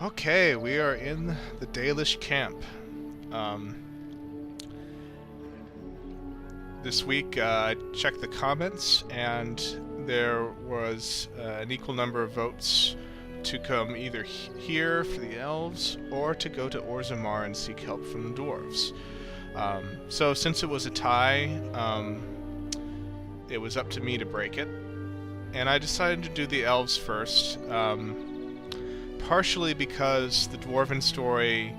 Okay, we are in the Dalish camp. Um, this week, I checked the comments, and there was an equal number of votes to come either here for the elves or to go to Orzammar and seek help from the dwarves. So since it was a tie, it was up to me to break it, and I decided to do the elves first. Partially because the dwarven story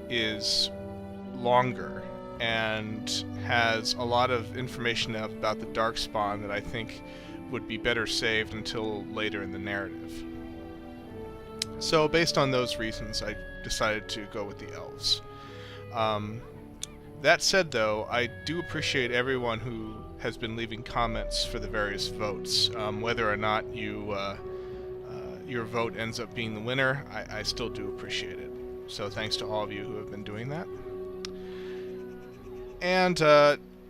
is longer and has a lot of information about the Darkspawn that I think would be better saved until later in the narrative. So based on those reasons, I decided to go with the elves. That said, though, I do appreciate everyone who has been leaving comments for the various votes. Whether or not your vote ends up being the winner, I still do appreciate it. So thanks to all of you who have been doing that. And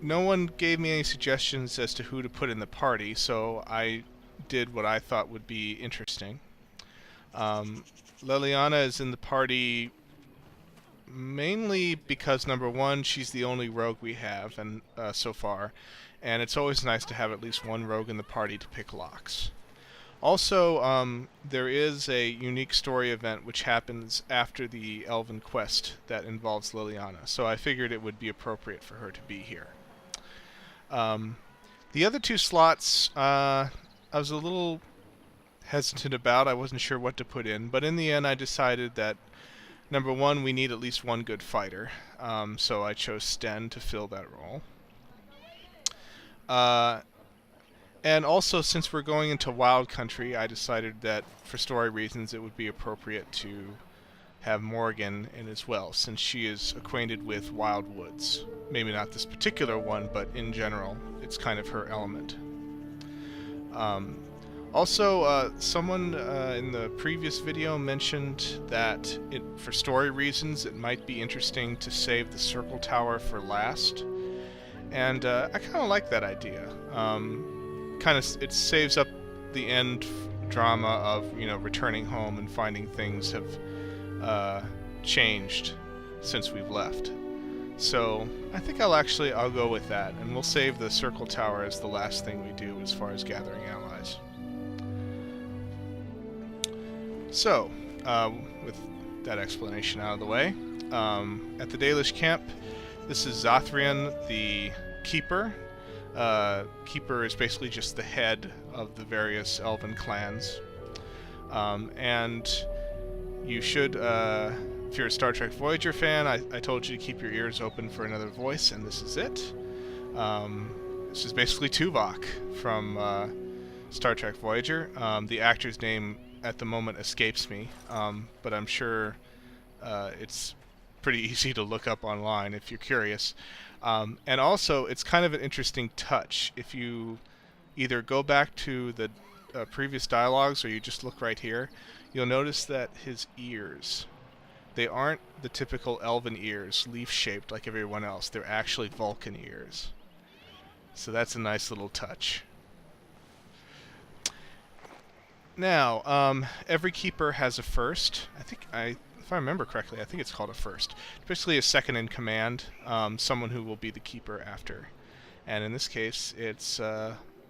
no one gave me any suggestions as to who to put in the party, so I did what I thought would be interesting. Liliana is in the party mainly because, number one, she's the only rogue we have and so far, and it's always nice to have at least one rogue in the party to pick locks. Also, there is a unique story event which happens after the Elven quest that involves Liliana, so I figured it would be appropriate for her to be here. The other two slots, I was a little hesitant about. I wasn't sure what to put in, but in the end I decided that, number one, we need at least one good fighter, so I chose Sten to fill that role. And also, since we're going into Wild Country, I decided that, for story reasons, it would be appropriate to have Morgan in as well, since she is acquainted with Wild Woods. Maybe not this particular one, but in general, it's kind of her element. Also, someone in the previous video mentioned that, for story reasons, it might be interesting to save the Circle Tower for last. And I kind of like that idea. It saves up the end drama of, returning home and finding things have changed since we've left. So I think I'll go with that, and we'll save the Circle Tower as the last thing we do as far as gathering allies. So, with that explanation out of the way, at the Dalish camp, this is Zothrian, the Keeper. Keeper is basically just the head of the various elven clans. And you should, if you're a Star Trek Voyager fan, I told you to keep your ears open for another voice, and this is it. This is basically Tuvok from Star Trek Voyager. The actor's name at the moment escapes me, but I'm sure it's pretty easy to look up online if you're curious. And also, it's kind of an interesting touch. If you either go back to the previous dialogues or you just look right here, you'll notice that his ears, they aren't the typical elven ears, leaf-shaped like everyone else. They're actually Vulcan ears. So that's a nice little touch. Now, every keeper has a first. If I remember correctly, I think it's called a first. Basically a second in command, someone who will be the keeper after. And in this case, it's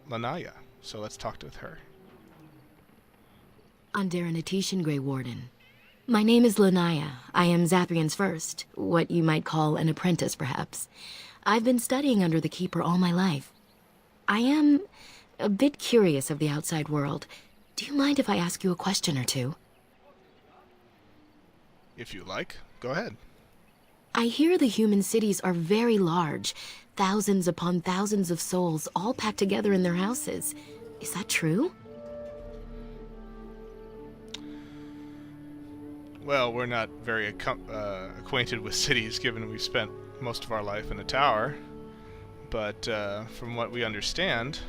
Lanaya. So let's talk with her. Underanitation, Grey Warden. My name is Lanaya. I am Zathrian's first, what you might call an apprentice, perhaps. I've been studying under the Keeper all my life. I am a bit curious of the outside world. Do you mind if I ask you a question or two? If you like, go ahead. I hear the human cities are very large, thousands upon thousands of souls all packed together in their houses. Is that true? Well, we're not very acquainted with cities, given we've spent most of our life in a tower. But from what we understand,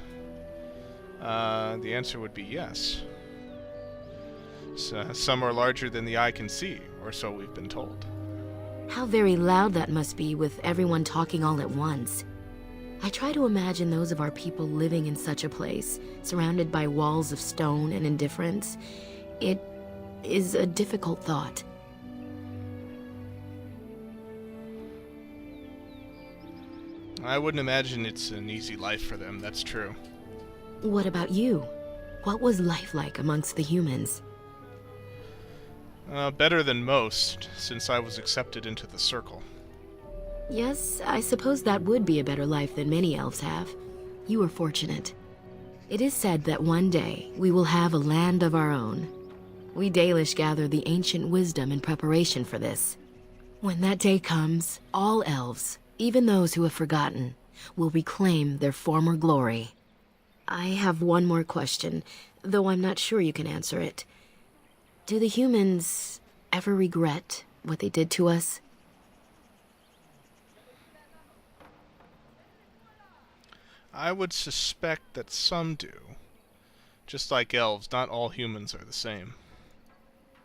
the answer would be yes. So, some are larger than the eye can see, or so we've been told. How very loud that must be with everyone talking all at once. I try to imagine those of our people living in such a place, surrounded by walls of stone and indifference. It is a difficult thought. I wouldn't imagine it's an easy life for them, that's true. What about you? What was life like amongst the humans? Better than most, since I was accepted into the circle. Yes, I suppose that would be a better life than many elves have. You were fortunate. It is said that one day we will have a land of our own. We Dalish gather the ancient wisdom in preparation for this. When that day comes, all elves, even those who have forgotten, will reclaim their former glory. I have one more question, though I'm not sure you can answer it. Do the humans ever regret what they did to us? I would suspect that some do. Just like elves, not all humans are the same.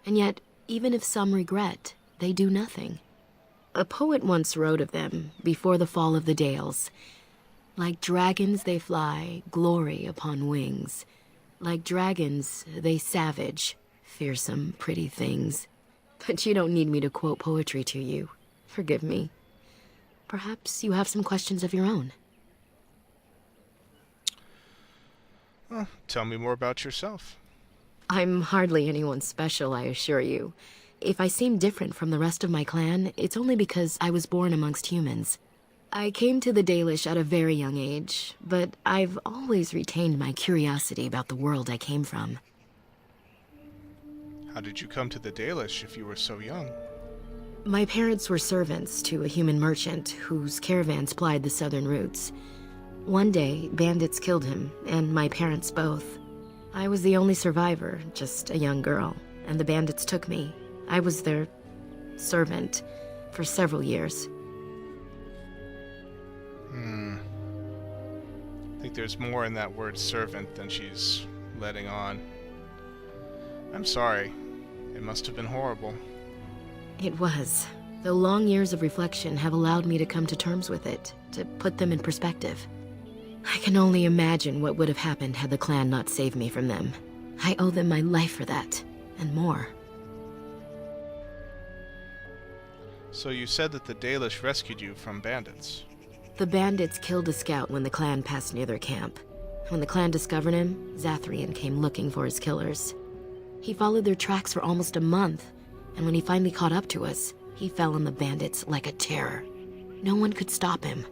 And yet, even if some regret, they do nothing. A poet once wrote of them, before the fall of the Dales. Like dragons they fly, glory upon wings. Like dragons, they savage, fearsome, pretty things. But you don't need me to quote poetry to you. Forgive me. Perhaps you have some questions of your own. Well, tell me more about yourself. I'm hardly anyone special, I assure you. If I seem different from the rest of my clan, it's only because I was born amongst humans. I came to the Dalish at a very young age, but I've always retained my curiosity about the world I came from. How did you come to the Dalish if you were so young? My parents were servants to a human merchant whose caravans plied the southern routes. One day, bandits killed him, and my parents both. I was the only survivor, just a young girl, and the bandits took me. I was their servant for several years. I think there's more in that word servant than she's letting on. I'm sorry. It must have been horrible. It was. The long years of reflection have allowed me to come to terms with it, to put them in perspective. I can only imagine what would have happened had the clan not saved me from them. I owe them my life for that, and more. So you said that the Dalish rescued you from bandits. The bandits killed a scout when the clan passed near their camp. When the clan discovered him, Zathrian came looking for his killers. He followed their tracks for almost a month, and when he finally caught up to us, he fell on the bandits like a terror. No one could stop him.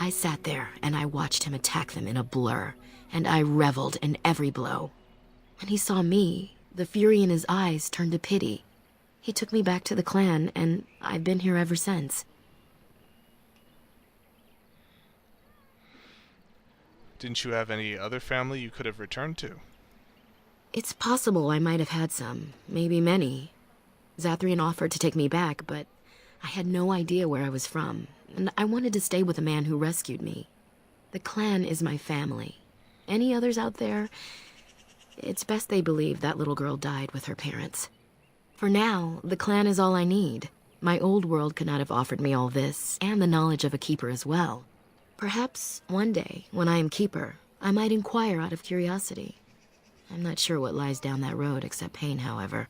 I sat there and I watched him attack them in a blur, and I reveled in every blow. When he saw me, the fury in his eyes turned to pity. He took me back to the clan, and I've been here ever since. Didn't you have any other family you could have returned to? It's possible I might have had some, maybe many. Zathrian offered to take me back, but I had no idea where I was from, and I wanted to stay with the man who rescued me. The clan is my family. Any others out there? It's best they believe that little girl died with her parents. For now, the clan is all I need. My old world could not have offered me all this, and the knowledge of a keeper as well. Perhaps one day, when I am keeper, I might inquire out of curiosity. I'm not sure what lies down that road except pain, however.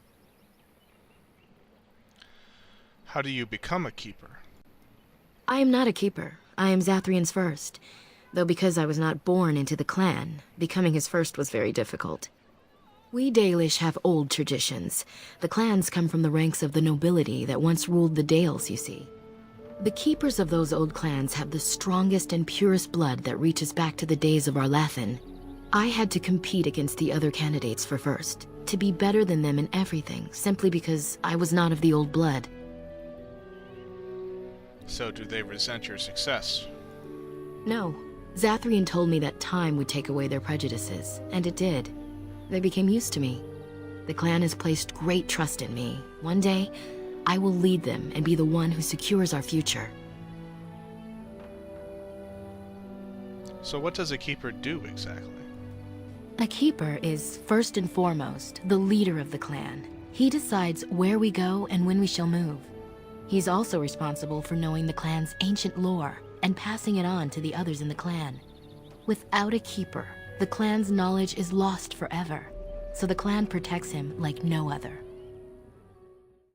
How do you become a keeper? I am not a keeper. I am Zathrian's first. Though because I was not born into the clan, becoming his first was very difficult. We Dalish have old traditions. The clans come from the ranks of the nobility that once ruled the Dales, you see. The keepers of those old clans have the strongest and purest blood that reaches back to the days of Arlathan. I had to compete against the other candidates for first, to be better than them in everything, simply because I was not of the old blood. So do they resent your success? No. Zathrian told me that time would take away their prejudices, and it did. They became used to me. The clan has placed great trust in me. One day, I will lead them and be the one who secures our future. So what does a keeper do exactly? A keeper is, first and foremost, the leader of the clan. He decides where we go and when we shall move. He's also responsible for knowing the clan's ancient lore and passing it on to the others in the clan. Without a keeper, the clan's knowledge is lost forever, so the clan protects him like no other.